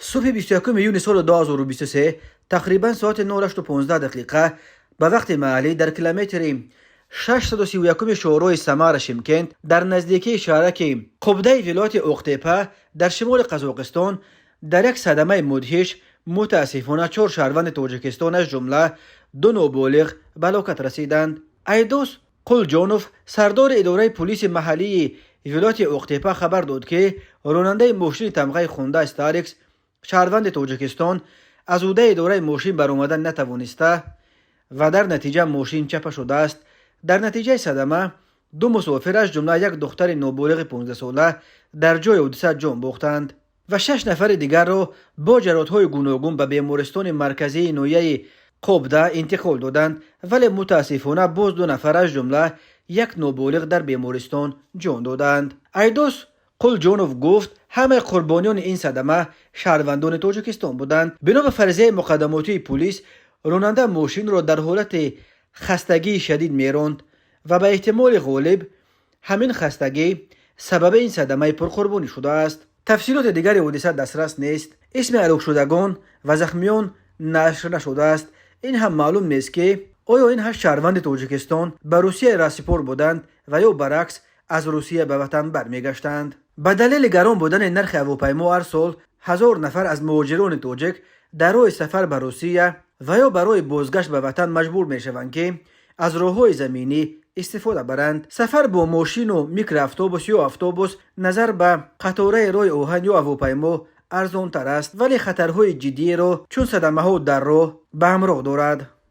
صبح 21 یونی سال 2023 تقریبا ساعت 9:15 دقیقه به وقت محلی در کیلومتر 631 شورای سمار شمکند در نزدیکی شهرک قبده ولایت اقتیپه در شمال قزاقستان در یک صدمه مدهش متاسفانه 4 شهروند تاجیکستان از جمله 2 نوبالغ به هلاکت رسیدند. ایدوس قلجانوف سردار اداره پلیس محلی ولایت اقتیپه خبر داد که راننده ماشین تمغه خونده استاریکس شهروند تاجیکستان از عهده اداره ماشین برآمدن نتوانسته و در نتیجه ماشین چپه شده است. در نتیجه صدمه 2 مسافر از جمله یک دختر نوبالغ 15 ساله در جای حادثه جان باختند و 6 نفر دیگر را با جراحت‌های گوناگون به بیمارستان مرکزی نویه قبده انتقال دادند، ولی متاسفانه باز 2 نفر از جمله یک نوبالغ در بیمارستان جان دادند. ایدوس قلجانوف گفت همه قربانیان این صدمه شهروندان تاجیکستان بودند. بنا به فرضیه مقدماتی پلیس راننده ماشین را در حالت خستگی شدید میراند و به احتمال غالب همین خستگی سبب این صدمه پرقربانی شده است. تفصیلات دیگری حادثه دسترس نیست. اسم هلاک شدگان و زخمیان نشر نشده است. این هم معلوم نیست که آیا این 8 شهروند تاجیکستان به روسیه رهسپار بودند و یا برعکس از روسیه به وطن برمیگشتند. به دلیل گران بودن نرخ هواپیما هر سال 1000 نفر از مهاجران تاجیک در راه سفر به روسیه و یا برای بازگشت به وطن مجبور میشوند که از راههای زمینی استفاده برند. سفر با ماشین و میکرو اتوبوس یا اتوبوس نظر به قطاره راه آهن یا هواپیما ارزان تر است، ولی خطرهای جدی را چون صدمه ها در راه به همراه دارد.